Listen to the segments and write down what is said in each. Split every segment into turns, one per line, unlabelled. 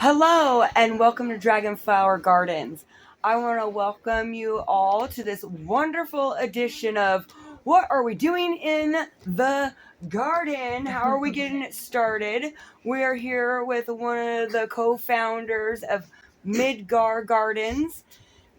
Hello and welcome to Dragonflower Gardens. I want to welcome you all to this wonderful edition of What Are We Doing in the Garden? How are we getting it started? We are here with one of the co-founders of Midgar Gardens.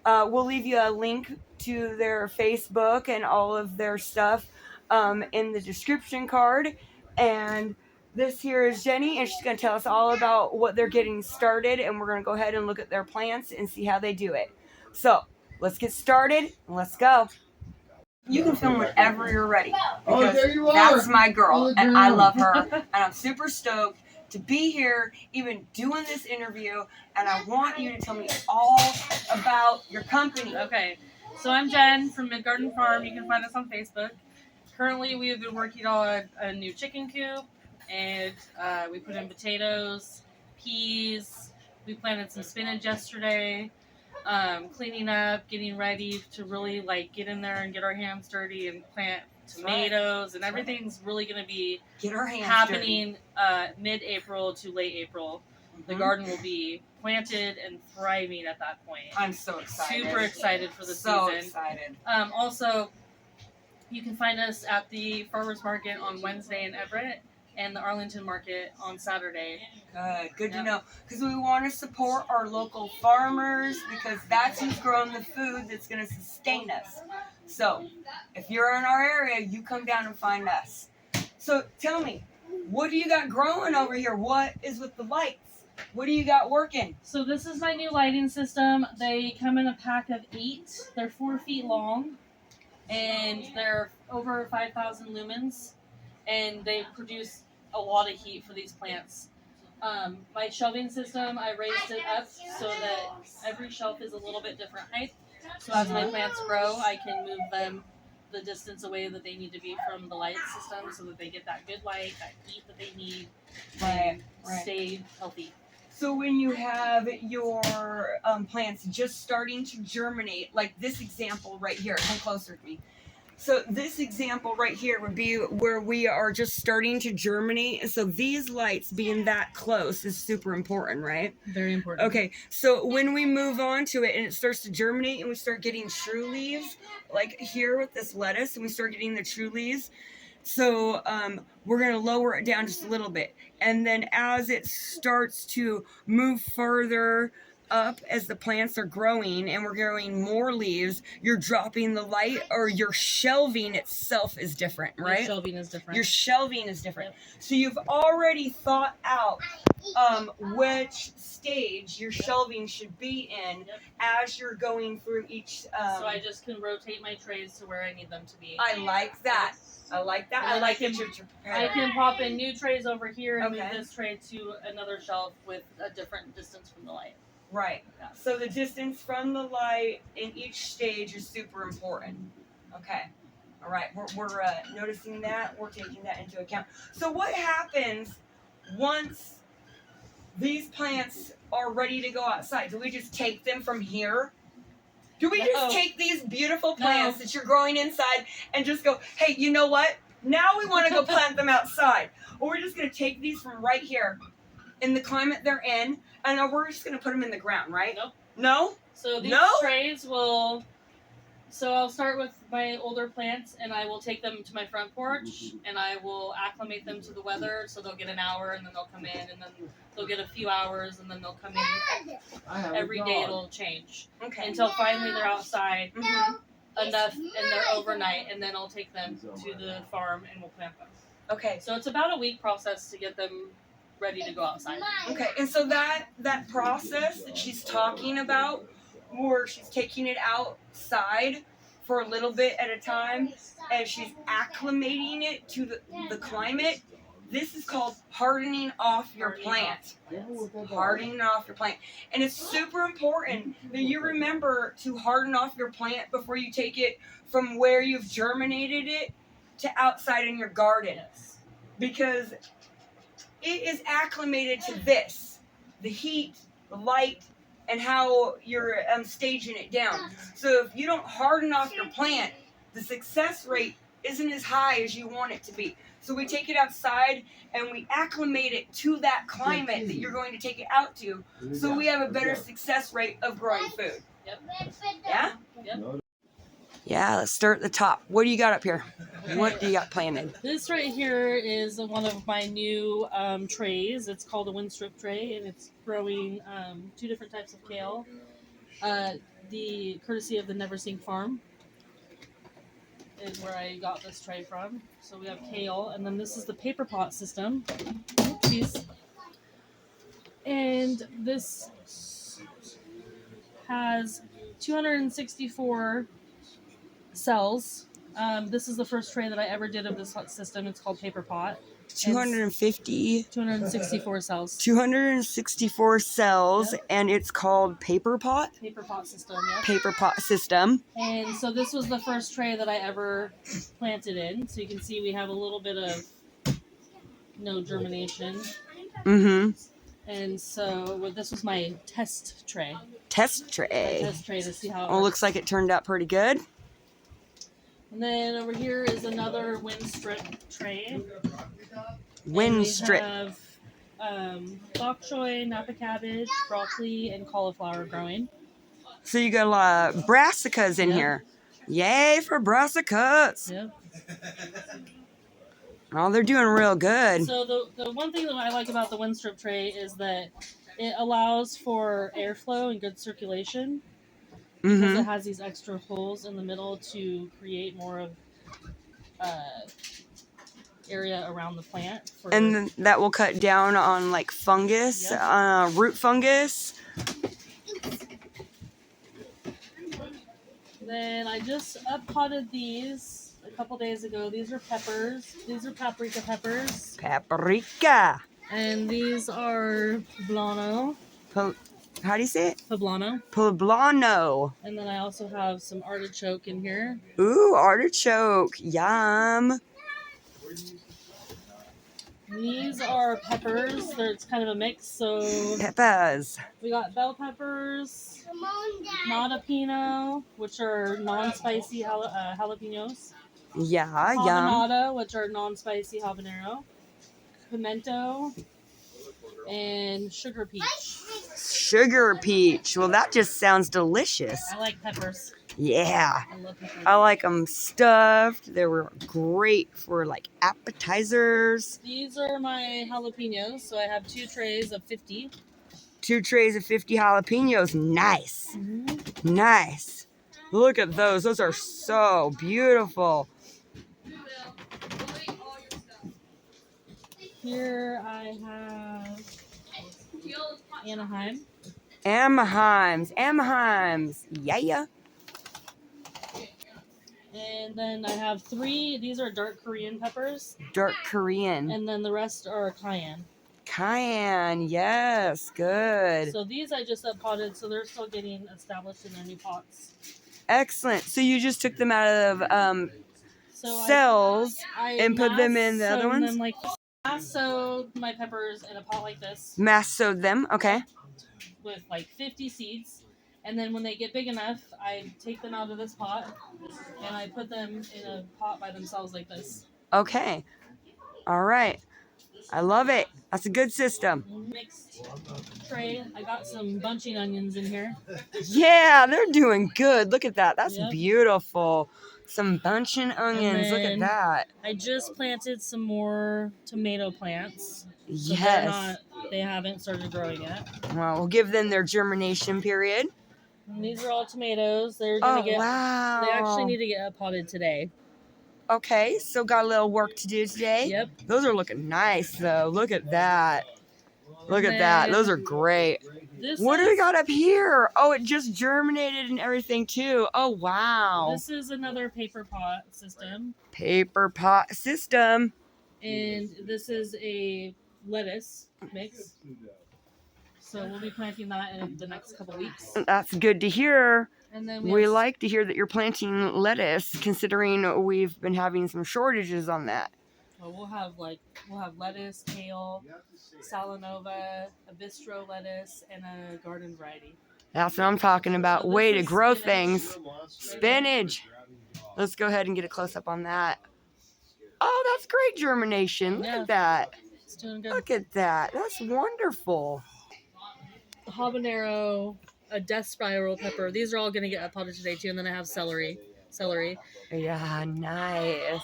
We'll leave you a link to their Facebook and all of their stuff in the description card. And this here is Jenny, and she's going to tell us all about what they're getting started, and we're going to go ahead and look at their plants and see how they do it. So let's get started, and let's go. You can film whenever you're ready, because
there you are.
that's my girl, and I love her, and I'm super stoked to be here, even doing this interview, and I want you to tell me all about your company.
Okay, so I'm Jen from Mid Garden Farm. You can find us on Facebook. Currently, we have been working on a new chicken coop, and we put in potatoes, peas. We planted some spinach yesterday. Cleaning up, getting ready to really get in there and get our hands dirty and plant tomatoes, and everything's really going to be happening mid-April to late April. The garden will be planted and thriving at that point.
I'm so excited.
Super excited for the
so
season.
Excited.
Also, you can find us at the Farmers Market on Wednesday in Everett and the Arlington Market on Saturday.
Good to know. Because we want to support our local farmers, because that's who's growing the food that's going to sustain us. So, if you're in our area, you come down and find us. So, tell me, what do you got growing over here? What is with the lights? What do you got working?
So this is my new lighting system. They come in a pack of 8. They're 4 feet long, and they're over 5,000 lumens, and they produce a lot of heat for these plants. My shelving system, I raised it up so that every shelf is a little bit different height. So as my plants grow, I can move them the distance away that they need to be from the light system, so that they get that good light, that heat that they need, and stay healthy.
So when you have your plants just starting to germinate, like this example right here, come closer to me. So this example right here would be where we are just starting to germinate. So these lights being that close is super important, right?
Very important.
Okay, so when we move on to it and it starts to germinate and we start getting true leaves, like here with this lettuce, and we start getting the true leaves, so we're going to lower it down just a little bit. And then as it starts to move further up, as the plants are growing and we're growing more leaves, you're dropping the light, or your shelving itself is different, right?
Your shelving is different.
Your shelving is different. So you've already thought out which stage your shelving should be in as you're going through each.
So I just can rotate my trays to where I need them to be.
I like that. I like that.
And
I like
I can pop in new trays over here and move this tray to another shelf with a different distance from the light.
Right.
Yeah.
So the distance from the light in each stage is super important. Okay. All right. We're noticing that. We're taking that into account. So what happens once these plants are ready to go outside? Do we just take them from here? Do we just take these beautiful plants that you're growing inside and just go, hey, you know what? Now we want to go plant them outside. Or we're just going to take these from right here in the climate they're in, and we're just going to put them in the ground, right?
Nope.
No?
So these trays will... So I'll start with my older plants, and I will take them to my front porch, and I will acclimate them to the weather, so they'll get an hour, and then they'll come in, and then they'll get a few hours, and then they'll come in. Every day it'll change.
Okay.
Until finally they're outside enough, and they're overnight, and then I'll take them to the farm, and we'll plant them.
Okay.
So it's about a week process to get them ready to go outside.
Okay, and so that process that she's talking about, where she's taking it outside for a little bit at a time, and she's acclimating it to the climate, this is called hardening off your plant. Hardening off your plant. And it's super important that you remember to harden off your plant before you take it from where you've germinated it to outside in your garden. Because it is acclimated to this, the heat, the light, and how you're staging it down. So if you don't harden off your plant, the success rate isn't as high as you want it to be. So we take it outside and we acclimate it to that climate that you're going to take it out to. So we have a better success rate of growing food.
Yep.
Yeah?
Yep.
Yeah, let's start at the top. What do you got up here? What do you got planted?
This right here is one of my new trays. It's called a Windstrip tray, and it's growing 2 different types of kale. The courtesy of the Never Sink Farm is where I got this tray from. So we have kale, and then this is the paper pot system. Oopsies. And this has 264 cells. This is the first tray that I ever did of this system. It's called Paper Pot.
250.
264 cells.
264 cells,
Yep.
and it's called Paper Pot?
Paper Pot system, yeah.
Paper Pot system.
And so this was the first tray that I ever planted in. So you can see we have a little bit of no germination.
Mm-hmm.
And so this was my test tray.
Test tray.
My test tray to see how it
Oh,
works.
looks like it turned out pretty good.
And then over here is another Windstrip tray.
Windstrip.
And we have bok choy, napa cabbage, broccoli, and cauliflower growing.
So you got a lot of brassicas in
Yep.
here. Yay for brassicas.
Yep.
Oh, they're doing real good.
So the one thing that I like about the Windstrip tray is that it allows for airflow and good circulation. Because
Mm-hmm.
it has these extra holes in the middle to create more of area around the plant.
And then that will cut down on like fungus,
Yep.
root fungus.
Then I just uppotted these a couple days ago. These are peppers. These are paprika peppers.
Paprika.
And these are poblano.
How do you say it?
Poblano.
Poblano.
And then I also have some artichoke in here.
Ooh, artichoke. Yum.
These are peppers. It's kind of a mix. So
Peppers.
we got bell peppers, jalapeno, which are non-spicy jalapenos.
Yeah, yum.
Habanada, which are non-spicy habanero. Pimento. And sugar peach.
Sugar peach. Well, that just sounds delicious.
I like peppers.
Yeah.
I love peppers.
I like them stuffed. They were great for like appetizers.
These are my jalapenos. So I have 2 trays of 50.
2 trays of 50 jalapenos. Nice.
Mm-hmm.
Nice. Look at those. Those are so beautiful.
Here I have Anaheim.
Amaheims. Yeah.
And then I have 3. These are dark Korean peppers.
Dark Korean.
And then the rest are cayenne.
Cayenne. Yes. Good.
So these I just uppotted, so they're still getting established in their new pots.
Excellent. So you just took them out of
So
cells
I
and put them in the other
mass-sowed
ones?
them like this. I sowed my peppers in a pot like this
mass sowed them. Okay.
with like 50 seeds. And then when they get big enough, I take them out of this pot and I put them in a pot by themselves like this.
Okay. All right. I love it. That's a good system.
Mixed tray. I got some bunching onions in here.
Yeah, they're doing good. Look at that. That's
Yep.
beautiful. Some bunching onions. Look at
then-
that.
I just planted some more tomato plants. So
Yes.
they haven't started growing yet.
Well, we'll give them their germination period.
And these are all tomatoes. They're gonna
Oh,
get.
wow.
They actually need to get uppotted today.
Okay, so got a little work to do today.
Yep.
Those are looking nice, though. Look at that. Look at
And
that.
then
Those are great.
This
What do
is,
we got up here? Oh, it just germinated and everything, too. Oh, wow.
This is another paper pot system,
Paper pot system.
and this is a lettuce mix. So we'll be planting that in the next couple weeks.
That's good to hear.
And then
We
have-
like to hear that you're planting lettuce, considering we've been having some shortages on that.
Well, we'll have lettuce, kale, salanova, a bistro lettuce, and a garden variety.
That's what I'm talking about.
So this
Way to
is
grow
spinach.
things. Spinach. Let's go ahead and get a close up on that. Oh, that's great germination. Look
Yeah.
at that.
It's doing good.
Look at that. That's wonderful.
Habanero, a death spiral pepper. These are all gonna get potted today too, and then I have celery.
Yeah, nice.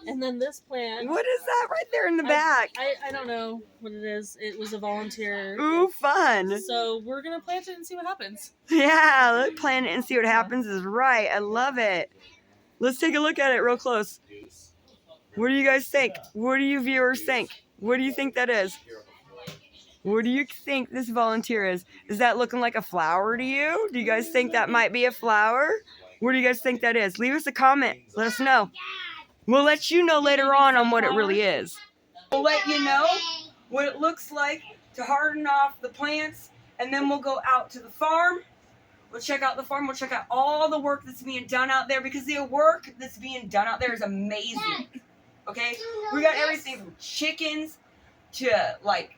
And then this plant.
What is that right there in the back?
I don't know what it is. It was a volunteer.
Ooh, fun.
So we're gonna plant it and see what happens.
Yeah, let's plan it and see what happens is right. I love it. Let's take a look at it real close. What do you guys think? What do you viewers think? What do you think that is? What do you think this volunteer is? Is that looking like a flower to you? Do you guys think that might be a flower? What do you guys think that is? Leave us a comment. Let us know. We'll let you know later on what it really is. We'll let you know what it looks like to harden off the plants, and then we'll go out to the farm. We'll check out the farm. We'll check out all the work that's being done out there, because the work that's being done out there is amazing. Okay? We got everything from chickens to, like,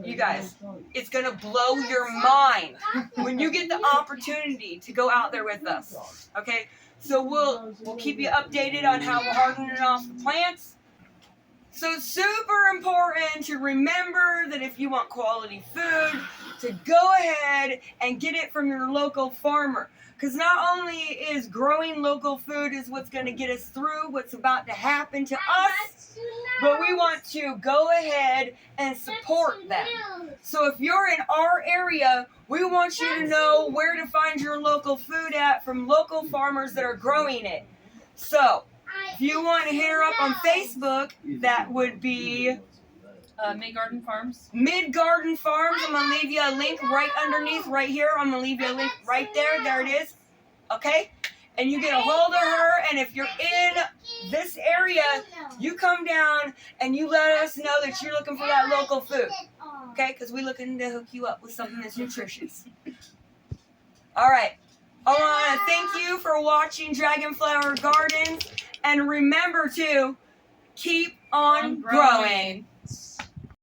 you guys, it's going to blow your mind when you get the opportunity to go out there with us. Okay? So we'll keep you updated on how we're hardening off the plants. So it's super important to remember that if you want quality food, to go ahead and get it from your local farmer. Because not only is growing local food is what's going to get us through what's about to happen to us, but we want to go ahead and support them. So if you're in our area, we want you to know where to find your local food at from local farmers that are growing it. So if you want to hit her up on Facebook, that would be
Mid Garden Farms.
Mid Garden Farms. I'm going to leave you a link right underneath, right here. I'm going to leave you a link right there. There it is. Okay? And you get a hold of her, and if you're in this area, you come down and you let us know that you're looking for that local food. Okay? Because we're looking to hook you up with something that's nutritious. All right. I want to thank you for watching Dragonflower Gardens. And remember to keep on growing.